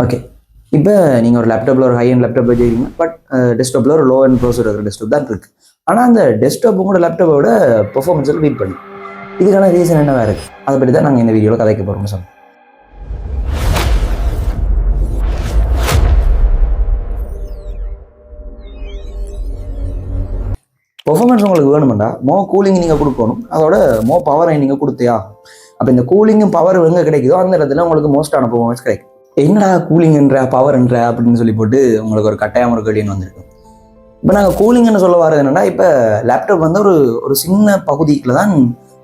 Okay. இப்போ நீங்கள் ஒரு லேப்டாப்பில் ஒரு ஹை அண்ட் லேப்டாப் வச்சுருக்கீங்க. பட் டெஸ்க்டாப்பில் ஒரு லோ அண்ட் ப்ரோசர் இருக்கிற டெஸ்க்டாப் தான் இருக்குது. ஆனால் அந்த டெஸ்க்டாப் உங்களோட லேப்டாப்போட பெர்ஃபார்மன்ஸில் பீட் பண்ணும். இதுக்கான ரீசன் என்னவா இருக்குது? அதை பற்றி தான் நாங்கள் இந்த வீடியோவில் கதைக்க போகிறோம்னு சொன்னோம். பெர்ஃபார்மன்ஸ் உங்களுக்கு வேணுமெண்டா கூலிங் நீங்கள் கொடுக்கணும், அதோட பவரை நீங்கள் கொடுத்தே ஆகும். அப்போ இந்த கூலிங்கும் பவர் எங்கே கிடைக்குதோ அந்த இடத்துல உங்களுக்கு மோஸ்டான பெர்ஃபார்மன்ஸ் கிடைக்கும். என்னடா கூலிங்ன்ற பவர்ன்ற அப்படின்னு சொல்லி போட்டு உங்களுக்கு ஒரு கட்டாயம் ஒரு கேள்வின்னு வந்திருக்கும். இப்போ நாங்கள் கூலிங்னு சொல்ல வரது என்னன்னா, இப்போ லேப்டாப் வந்து ஒரு சின்ன பகுதிக்குள்ள தான்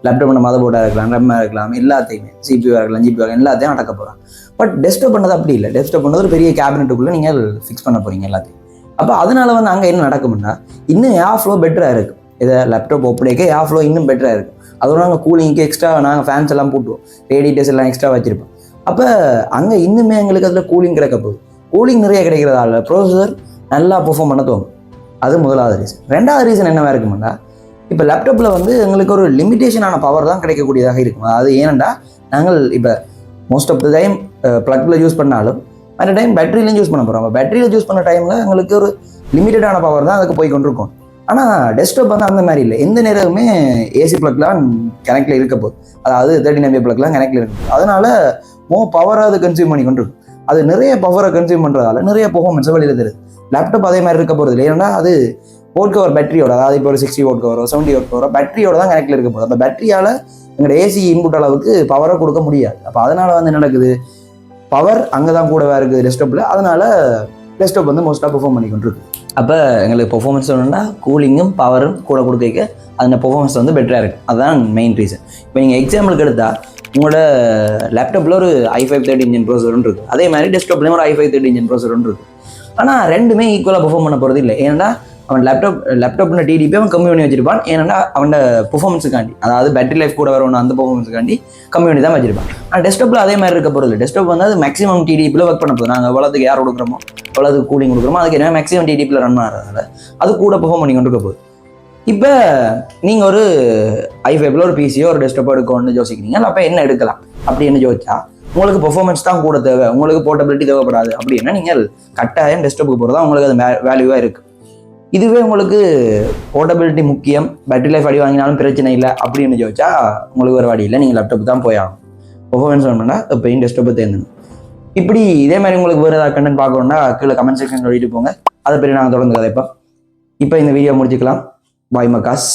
லேப்டாப் நம்ம மதர் போர்டாக இருக்கலாம், ரம்மாக இருக்கலாம், எல்லாத்தையுமே சிபியூவாக இருக்கலாம், ஜிபியூ எல்லாத்தையும் அடக்க போகிறோம். பட் டெஸ்க்டாப் பண்ணது அப்படி இல்லை. டெஸ்க்டாப் பண்ணது ஒரு பெரிய கேபினெட்டுக்குள்ளே நீங்கள் ஃபிக்ஸ் பண்ண போகிறீங்க எல்லாத்தையும். அப்போ அதனால வந்து அங்கே என்ன நடக்கும்னா, இன்னும் ஏர் ஃப்ளோ பெட்டராக இருக்கும். இதை லேப்டாப் ஒப்படைக்க ஏர் ஃப்ளோ இன்னும் பெட்டராக இருக்கும். அதோட நாங்கள் கூலிங்க்கு எக்ஸ்ட்ரா நாங்கள் ஃபேன்ஸ் எல்லாம் போட்டுவோம், ரேடியேட்டர்ஸ் எல்லாம் எக்ஸ்ட்ரா வச்சிருப்போம். அப்போ அங்கே இன்னுமே எங்களுக்கு அதில் கூலிங் கிடைக்க போகுது. கூலிங் நிறைய கிடைக்கிறதால ப்ரோசஸர் நல்லா பெர்ஃபார்ம் பண்ண தோணும். அது முதலாவது ரீசன். ரெண்டாவது ரீசன் என்னவா இருக்குமெண்டா, இப்போ லேப்டாப்பில் வந்து எங்களுக்கு ஒரு லிமிட்டேஷனான பவர் தான் கிடைக்கக்கூடியதாக இருக்கும். அது ஏனெண்டா, நாங்கள் இப்போ மோஸ்ட் ஆஃப் த டைம் ப்ளக்கில் யூஸ் பண்ணாலும் மற்ற டைம் பேட்டரியிலையும் யூஸ் பண்ண போகிறோம். பேட்டரியில் யூஸ் பண்ண டைமில் எங்களுக்கு ஒரு லிமிட்டடான பவர் தான் அதுக்கு போய் கொண்டிருக்கும். ஆனால் டெஸ்க்டாப் வந்து அந்த மாதிரி இல்லை. எந்த நேரமுமே ஏசி ப்ளக்லாம் கனெக்டில் இருக்க போகுது. அதாவது 13 MB ப்ளக்லாம் கனெக்டில் இருக்குது. அதனால பவராக அது கன்சியூம் பண்ணி கொண்டிருக்கும். அது நிறைய பவரை கன்சியூம் பண்ணுறதால நிறைய பெர்ஃபார்மன்ஸை வெளியில் தருது. லேப்டாப் அதே மாதிரி இருக்க போகிறது இல்லை. ஏன்னா அது போர்ட் கவர் பேட்டரியோட, அதாவது இப்போ ஒரு 60 வாட் கவரோ 70 வாட் கவரோ பேட்டரியோட தான் கனெக்டில் இருக்க போகுது. அந்த பேட்டரியால் எங்களோட ஏசி இன்புட் அளவுக்கு பவரை கொடுக்க முடியாது. அப்போ அதனால வந்து என்ன நடக்குது, பவர் அங்கே தான் கூடவே இருக்குது டெஸ்க்டாப்பில். அதனால டெஸ்க்டாப் வந்து மோஸ்ட்டாக பெர்ஃபார்ம் பண்ணி கொண்டிருக்கு. அப்போ எங்களுக்கு பெர்ஃபார்மன்ஸ் வேணும்னா கூலிங்கும் பவரும் கூட கொடுக்க அந்த பெர்ஃபார்மன்ஸ் வந்து பெட்டராக இருக்குது. அதுதான் மெயின் ரீசன். இப்போ நீங்கள் எக்ஸாம்பிளுக்கு எடுத்தால் உங்களோட லேப்டாப்பில் ஒரு i5-30 இன்ஜின் ப்ரோசர் ஒன்று இருக்குது. அதே மாதிரி டெஸ்க்டாப்லேயும் ஒரு i5-30 இன்ஜின் ப்ரோசர் ஒன்று இருக்குது. ஆனால் ரெண்டுமே ஈக்குவலாக பெர்ஃபார்ம் பண்ண போகிறது இல்லை. ஏன்னா அவன் லேப்டாப்ல டிடிபி அவன் கம்மி பண்ணி வச்சிருப்பான். ஏன்னா அவன் பெர்ஃபார்மன்ஸுக்காண்டி, அதாவது பேட்டரி லைஃப் கூட வரணும் அந்த பெர்ஃபார்மன்ஸுக்காண்டி கம்மி பண்ணி தான் வச்சிருப்பான். ஆனால் டெஸ்க்டாப்பில் அதே மாதிரி இருக்க போகிறது இல்லை. டெஸ்க்டாப் வந்து அது மேக்ஸிமம் டிடிபியில் ஒர்க் பண்ண போகுது. நாங்கள் எவ்வளோத்துக்கு ஏர் கொடுக்குறோமோ எவ்வளோத்துக்கு கூலிங் கொடுக்குறோமோ அதுக்கு என்ன மேக்ஸிமம் டிடிபியில் ரன் பண்ணுறதுனால அது கூட பெர்ஃபார்ம் பண்ணி கொண்டு இருக்க போகுது. இப்போ நீங்கள் ஒரு i5ல ஒரு பிசியோ ஒரு டெஸ்க்டாப்போ எடுக்கணும்னு யோசிக்கிறீங்க. அப்போ என்ன எடுக்கலாம் அப்படின்னு யோசிச்சா, உங்களுக்கு பெர்ஃபார்மன்ஸ் தான் கூட தேவை, உங்களுக்கு போர்ட்டபிலிட்டி தேவைப்படாது அப்படின்னா நீங்கள் கட்டாயம் டெஸ்க்டாப்புக்கு போகிறதா உங்களுக்கு அது வேல்யூவாக இருக்குது. இதுவே உங்களுக்கு போர்ட்டபிலிட்டி முக்கியம், பேட்டரி லைஃப் அடி வாங்கினாலும் பிரச்சனை இல்லை அப்படின்னு யோசிச்சா உங்களுக்கு ஒரு வழி இல்லை, நீங்கள் லேப்டாப் தான் போய் ஆகும். பெர்ஃபார்மன்ஸ் வேணும்னா இப்போயும் டெஸ்க்டாப்பை தேர்ந்தணும். இப்படி இதே மாதிரி உங்களுக்கு வேறு ஏதாவது கண்டென்ட் பார்க்கணுன்னா கீழே கமெண்ட் செக்ஷன் சொல்லிட்டு போங்க. அதை பற்றி நாங்கள் தொடர்ந்து கதைப்போம். இப்போ இந்த வீடியோ முடிச்சுக்கலாம். பாய் மக்காஸ்.